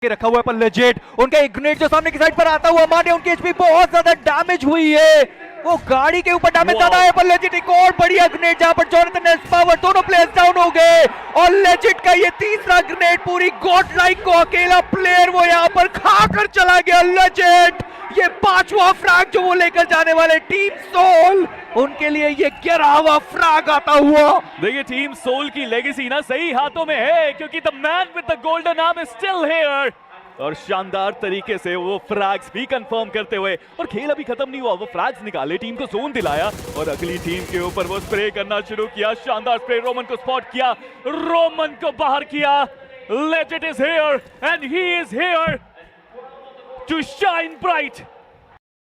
के रखा हुआ है पर लेजेट उनका एक ग्रेनेड जो सामने की साइड पर आता हुआ माने उनकी एचपी बहुत ज्यादा डैमेज हुई है। वो गाड़ी के ऊपर डैमेज ज्यादा है पर लेजेट एक और बढ़िया ग्रेनेड जहां पर जॉनथन एस्पावर दोनों प्लेयर्स डाउन हो गए और लेजेट का ये तीसरा ग्रेनेड पूरी गॉड लाइक को अकेला प्लेयर वो यहां पर खाकर चला गया। लेजेट ये पांचवा फ्रैग जो वो लेकर जाने वाले टीम सोल उनके लिए ये 11वां फ्रैग आता हुआ। देखिए टीम सोल की लेगेसी ना सही हाथों में है क्योंकि the man with the golden arm is still here और शानदार तरीके से वो फ्रैग्स भी कंफर्म करते हुए और खेल अभी खत्म नहीं हुआ, वो फ्रैग्स निकाले, टीम को जोन दिलाया और अगली टीम के ऊपर वो स्प्रे करना शुरू किया। शानदार स्प्रे, रोमन को स्पॉट किया, रोमन को बाहर किया। Legend is here and he is here to shine bright.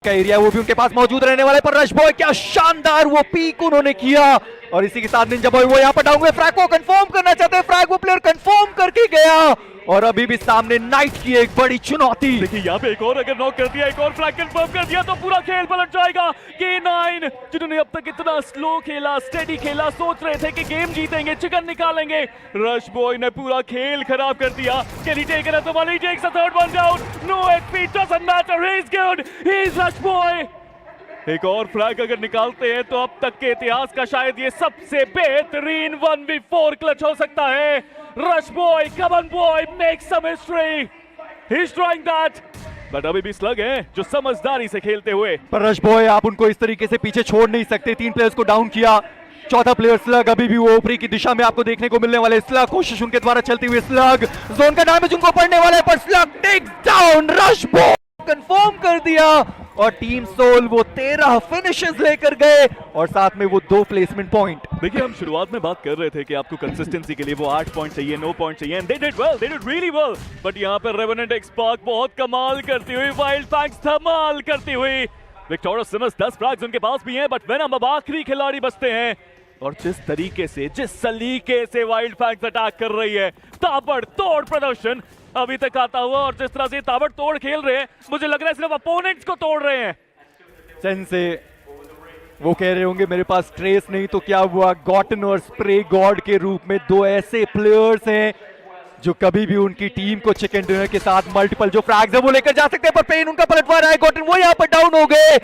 का एरिया वो भी उनके पास मौजूद रहने वाले पर रश बॉय क्या शानदार वो पीक उन्होंने किया और इसी के साथ निंजा बॉय वो यहां पर डाउन हुए। फ्रैग को कंफर्म करना चाहते हैं, फ्रैग वो प्लेयर कंफर्म करके गया और अभी भी सामने नाइट की एक बड़ी चुनौती। देखिए यहाँ पे एक और अगर नॉक कर दिया, एक और फ्लैग कंफर्म कर दिया तो पूरा खेल पलट जाएगा। K9 जिन्होंने अब तक इतना स्लो खेला, स्टेडी खेला, सोच रहे थे कि गेम जीतेंगे, चिकन निकालेंगे, रश बॉय ने पूरा खेल खराब कर दिया। Can he take another one? He takes the third one down. No HP, doesn't matter. He's good. He's rush boy. एक और फ्लैग अगर निकालते हैं तो अब तक के इतिहास का शायद ये सबसे बेहतरीन 1v4 क्लच हो सकता है। Rush boy, come on boy, make some history. He's trying that. But अभी भी स्लग है जो समझदारी से खेलते हुए। पर रश बॉय आप उनको इस तरीके से पीछे छोड़ नहीं सकते, 3 प्लेयर्स को डाउन किया, चौथा प्लेयर स्लग अभी भी वो ऊपरी की दिशा में आपको देखने को मिलने वाले। स्लग कोशिश उनके द्वारा चलती हुई, स्लग जोन का डैमेज उनको पड़ने वाला है पर slug takes down, rush boy confirm कर दिया और टीम सोल वो 13 फिनिशेस लेकर गए और साथ में वो 2 प्लेसमेंट पॉइंट। देखिए हम शुरुआत में बात कर रहे थे कि आपको कंसिस्टेंसी के लिए वो 8 पॉइंट चाहिए, 9 पॉइंट चाहिए and they did well, they did really well. But यहाँ पर रेवेनेंट एक्सपार्क बहुत कमाल करती हुई, वाइल्ड फैंग्स धमाल करती हुई, विक्टोरिया सिमस 10 फ्रैग्स उनके पास भी हैं बट वेनम अब आखिरी खिलाड़ी बचते हैं और जिस तरीके से, जिस सलीके से वाइल्ड फैंग्स अटैक कर रही है, ताबड़तोड़ प्रदर्शन अभी तक आता हुआ और जिस तरह से ताबड़तोड़ खेल रहे हैं मुझे लग रहा है सिर्फ अपोनेंट्स को तोड़ रहे हैं। सेंस से वो कह रहे होंगे मेरे पास ट्रेस नहीं तो क्या हुआ, गॉटन और स्प्रे गॉड के रूप में 2 ऐसे प्लेयर्स हैं जो कभी भी उनकी टीम को चिकन डिनर के साथ मल्टीपल जो फ्रैग्स है वो लेकर जा सकते हैं पर पेन उनका पलटवार है। गॉटन वो यहां पर डाउन हो गए।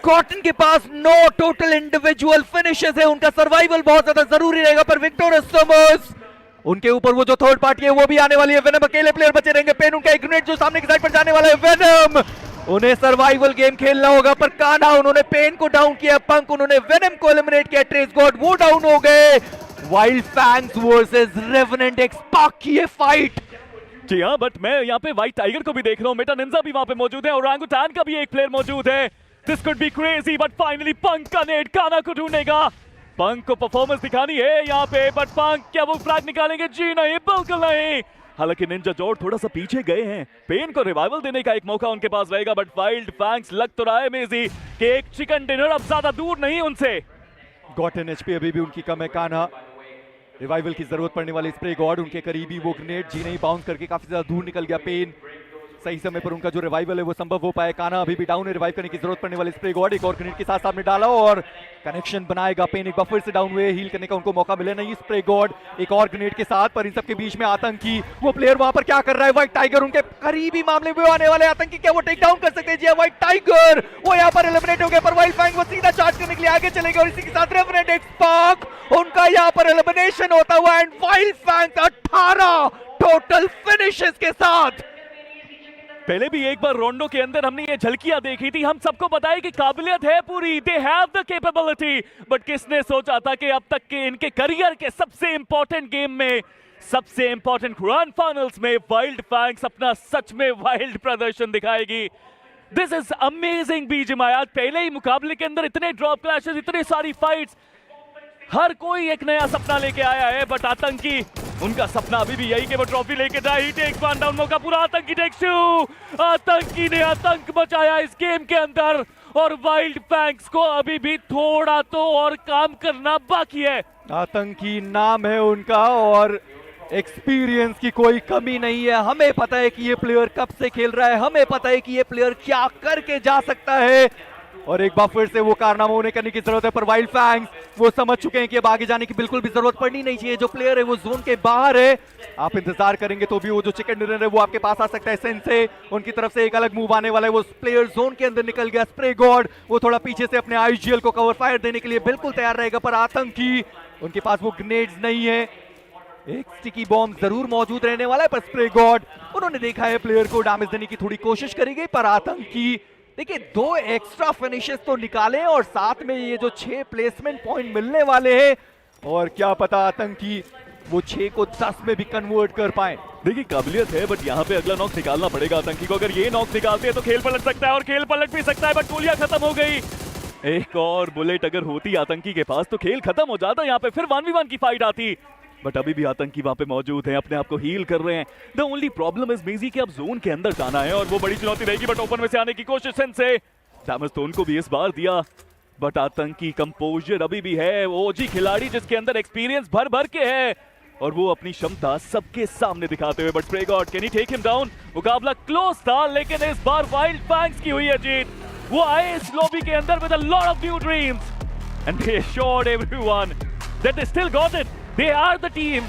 गॉटन के पास 9 टोटल इंडिविजुअल फिनिशेस है, उनका सर्वाइवल बहुत ज्यादा जरूरी रहेगा पर विक्टोरिया समर्स उनके ऊपर वो जो थर्ड पार्टी है वो भी आने वाली है। वेनम अकेले प्लेयर बचे रहेंगे, पेन उनका एक ग्रेनेड जो सामने की साइड पर जाने वाला है। वेनम उन्हें सर्वाइवल गेम खेलना होगा पर कान्हा उन्होंने पेन को डाउन किया, पंक उन्होंने वेनम को एलिमिनेट किया, ट्रेस गॉड वो डाउन हो गए। वाइल्ड फैंग्स वर्सेस रेवेनेंट एक्सपार्क की ये फाइट। जी हाँ, बट मैं यहाँ पे व्हाइट टाइगर को भी देख रहा हूँ, मेटा निंजा भी वहां पे मौजूद है और ओरांगुटान का भी एक प्लेयर मौजूद है। This could be crazy but finally पंक का नेट कान्हा को ढूंढेगा। पंक को परफॉर्मेंस दिखानी है यहाँ पे बट पंक क्या वो फ्लैग निकालेंगे? जी नहीं, बिल्कुल नहीं। हालांकि निंजा जोड़ थोड़ा सा पीछे गए हैं, पेन को रिवाइवल देने का एक मौका उनके पास रहेगा बट वाइल्ड फैंग्स लग तो रहा है मेजी कि एक चिकन डिनर अब ज्यादा दूर नहीं उनसे। गॉटन एचपी अभी भी उनकी कम है, कान्हा रिवाइवल की जरूरत पड़ने वाली, स्प्रे गॉड उनके करीबी, वो ग्रेनेड जी नहीं बाउंस करके काफी ज्यादा दूर निकल गया। पेन सही समय पर उनका जो रिवाइवल है वो संभव हो पाए। कान्हा अभी भी डाउन है, रिवाइव करने की जरूरत पड़ने वाली, स्प्रे गॉड एक और ग्रेनेड के साथ सामने डाला और कनेक्शन बनाएगा। पेन एक बार फिर से डाउन हुए, हील करने का उनको मौका मिले नहीं। स्प्रे गॉड एक और ग्रेनेड के साथ पर इन सबके बीच में आतंकी वो प्लेयर वहां पर क्या कर रहा है? व्हाइट टाइगर उनके करीबी मामले में आने वाले आतंकी क्या वो टेक डाउन कर सकते हैं? जी व्हाइट टाइगर वो यहाँ पर एलिमिनेट हो गए पर वाइल्ड फैंग वो सीधा चार्ज करने के लिए आगे चले गए और इसी के साथ रेवेनेंट एक्सपार्क उनका यहाँ पर एलिमिनेशन होता हुआ and wild fang 18 total finishes के साथ। पहले भी एक बार रोंडो के अंदर हमने ये झलकियां देखी थी, हम सबको बताया कि काबिलियत है पूरी, they have the capability, but किसने सोचा था कि अब तक के इनके करियर के सबसे इंपॉर्टेंट गेम में, सबसे इंपॉर्टेंट ग्रैंड फाइनल्स में वाइल्ड फैंग्स अपना सच में वाइल्ड प्रदर्शन दिखाएगी। This is amazing BGMI. आज पहले ही मुकाबले के अंदर इतने ड्रॉप क्लैशेस, इतनी सारी फाइट्स, हर कोई एक नया सपना लेके आया है बट आतंकी उनका सपना अभी भी यही कि वो ट्रॉफी लेके जाए। ही टेक्स वन डाउन, मौका पूरा, आतंकी टेक्स 2। आतंकी ने आतंक मचाया इस गेम के अंदर और वाइल्ड फैंग्स को अभी भी थोड़ा तो और काम करना बाकी है। आतंकी नाम है उनका और एक्सपीरियंस की कोई कमी नहीं है। हमें पता है कि ये प्लेयर कब से खेल रहा है, हमें पता है कि ये प्लेयर क्या करके जा सकता है और एक बार फिर से वो कारनामा होने करने की जरूरत है, पर वाइल्ड फैंग्स वो समझ चुके हैं कि अब आगे जाने की बिल्कुल भी जरूरत पड़नी नहीं चाहिए। जो प्लेयर है वो जोन के बाहर है, आप इंतजार करेंगे तो भी वो जो चिकन डिनर है वो आपके पास आ सकता है। सेंसे उनकी तरफ से एक अलग मूव आने वाला है, वो प्लेयर जोन के अंदर निकल गया। स्प्रे गॉड वो थोड़ा पीछे से अपने आईजीएल को कवर फायर देने के लिए बिल्कुल तैयार रहेगा, पर आतंकी उनके पास वो ग्रेनेड्स नहीं है। एक स्टिकी बॉम्ब जरूर मौजूद रहने वाला है, पर स्प्रे गॉड उन्होंने देखा है प्लेयर को डैमेज देने की थोड़ी कोशिश करेगी, पर आतंकी देखिए 2 एक्स्ट्रा फिनिशेस तो निकाले और साथ में ये जो 6 प्लेसमेंट पॉइंट मिलने वाले हैं, और क्या पता आतंकी वो 6 को 10 में भी कन्वर्ट कर पाए। देखिए काबिलियत है, बट यहाँ पे अगला नॉक निकालना पड़ेगा आतंकी को। अगर ये नॉक निकालते हैं तो खेल पलट सकता है, और खेल पलट भी सकता है, बट गोलियां खत्म हो गई। एक और बुलेट अगर होती आतंकी के पास तो खेल खत्म हो जाता। यहाँ पे फिर 1v1 की फाइट आती, बट अभी भी आतंकी वहां पे मौजूद है, अपने आप को हील कर रहे हैं। द ओनली प्रॉब्लम इज मेजी कि अब जोन के अंदर जाना है और वो बड़ी चुनौती रहेगी, बट ओपन में से आने की कोशिश से डैमेज तो उनको भी इस बार दिया, बट आतंकी कंपोजर अभी भी है। ओजी खिलाड़ी जिसके अंदर एक्सपीरियंस भर भर के है और वो अपनी क्षमता सबके सामने दिखाते हुए, but spray god can he take him down. मुकाबला क्लोज था, लेकिन इस बार वाइल्ड फैंग्स की हुई है जीत। वो आए इस लॉबी के अंदर with a lot of new dreams and they assured everyone that they still got it. They are the team